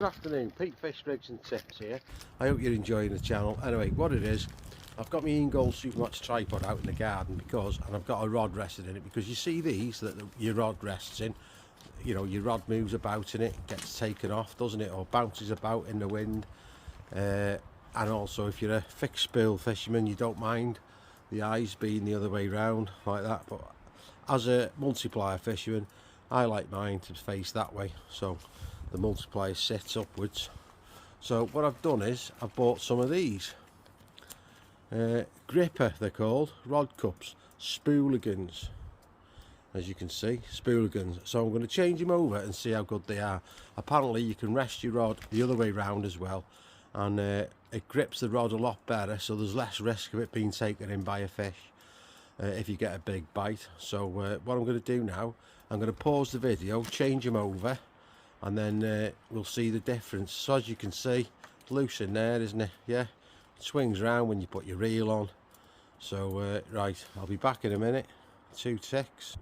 Good afternoon, Pete Fish Rigs and Tips here. I hope you're enjoying the channel. Anyway, what it is, I've got my Ingold Supermax tripod out in the garden and I've got a rod rested in it, because you see these that your rod rests in. You know, your rod moves about in it, gets taken off, doesn't it, or bounces about in the wind. And also, if you're a fixed spool fisherman, you don't mind the eyes being the other way round like that. But as a multiplier fisherman, I like mine to face that way, so the multiplier sits upwards. So what I've done is I've bought some of these gripper, they're called, rod cups, spooligans, as you can see, spooligans. So I'm going to change them over and see how good they are. Apparently you can rest your rod the other way round as well, and it grips the rod a lot better, so there's less risk of it being taken in by a fish if you get a big bite. So what I'm going to do now, I'm going to pause the video, change them over, and then we'll see the difference. So as you can see, loose in there, isn't it? Yeah, it swings around when you put your reel on. So right, I'll be back in a minute. 2 ticks.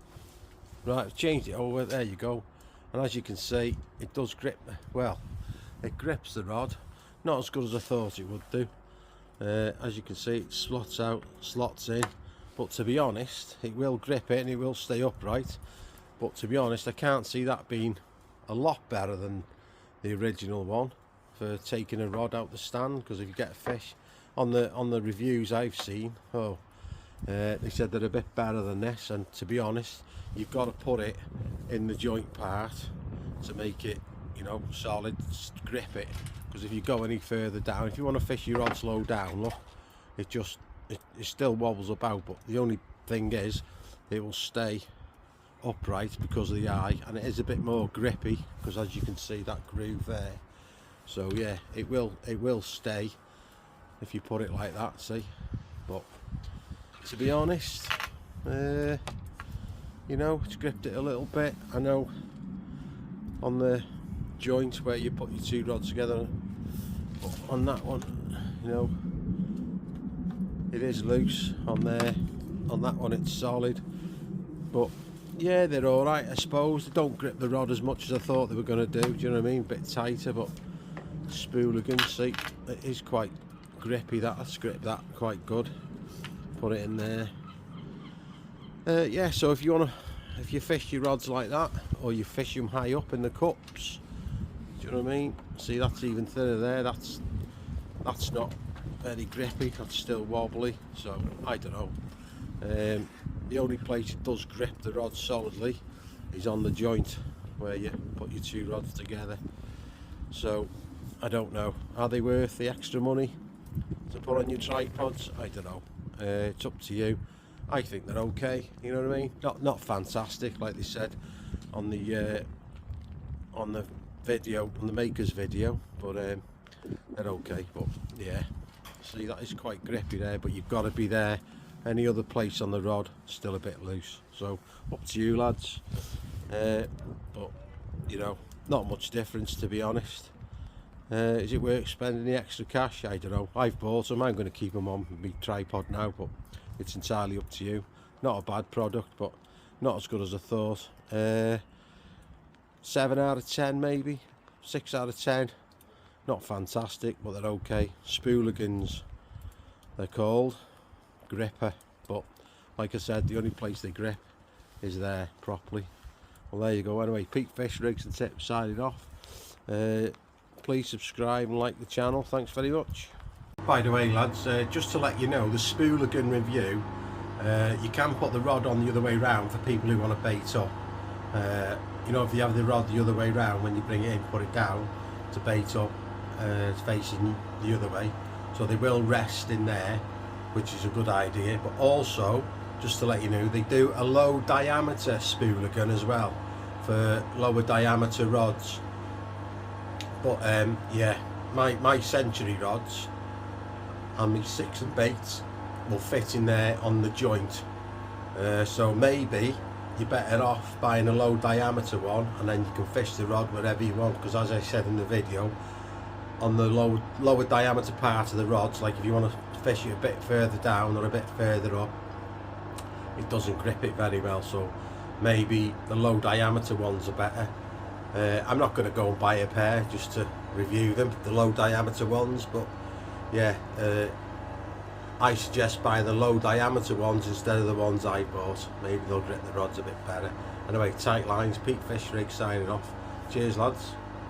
Right, I've changed it over, there you go. And as you can see, it does grip, well, it grips the rod, not as good as I thought it would do. As you can see, it slots out, slots in, but to be honest, it will grip it and it will stay upright. But to be honest, I can't see that being a lot better than the original one for taking a rod out the stand, because if you get a fish on the reviews I've seen, they said they're a bit better than this. And to be honest, you've got to put it in the joint part to make it, you know, solid, grip it, because if you go any further down, if you want to fish your rod slow down, look, it still wobbles about, but the only thing is it will stay upright because of the eye, and it is a bit more grippy because, as you can see, that groove there. So yeah, it will stay if you put it like that, see. But to be honest, you know, it's gripped it a little bit. I know on the joint where you put your two rods together, but on that one, you know, it is loose. On there, on that one it's solid. But yeah, they're alright, I suppose. They don't grip the rod as much as I thought they were going to do, do you know what I mean? A bit tighter, but spooligans, see, it is quite grippy. That's gripped that quite good. Put it in there. Yeah, so if you fish your rods like that, or you fish them high up in the cups, do you know what I mean? See, that's even thinner there. That's not very grippy. That's still wobbly. So I don't know. The only place it does grip the rod solidly is on the joint where you put your two rods together. So I don't know, are they worth the extra money to put on your tripods? I don't know. It's up to you. I think they're okay, you know what I mean? Not fantastic like they said on the video, on the maker's video, but they're okay. But yeah, see, that is quite grippy there, but you've got to be there. Any other place on the rod, still a bit loose. So up to you, lads. But you know, not much difference, to be honest. Is it worth spending the extra cash? I don't know. I've bought them. I'm going to keep them on my tripod now, but it's entirely up to you. Not a bad product, but not as good as I thought. 7 out of 10 maybe, 6 out of 10. Not fantastic, but they're okay. Spooligans, they're called. Gripper, but like I said, the only place they grip is there properly. Well, there you go. Anyway, Pete Fish Rigs and Tips signing off. Please subscribe and like the channel. Thanks very much. By the way, lads, just to let you know, the spooligan review, you can put the rod on the other way round for people who want to bait up. You know, if you have the rod the other way round, when you bring it in, put it down to bait up, it's facing the other way, so they will rest in there, which is a good idea. But also, just to let you know, they do a low diameter spooligan as well for lower diameter rods. But yeah, my century rods and my 6 and baits will fit in there on the joint. So maybe you're better off buying a low diameter one, and then you can fish the rod wherever you want, because as I said in the video, on the lower diameter part of the rods, like if you want to fish it a bit further down or a bit further up, it doesn't grip it very well. So maybe the low diameter ones are better. I'm not going to go and buy a pair just to review them, the low diameter ones, but yeah, I suggest buying the low diameter ones instead of the ones I bought. Maybe they'll grip the rods a bit better. Anyway, tight lines, Pete Fish Rig signing off. Cheers lads.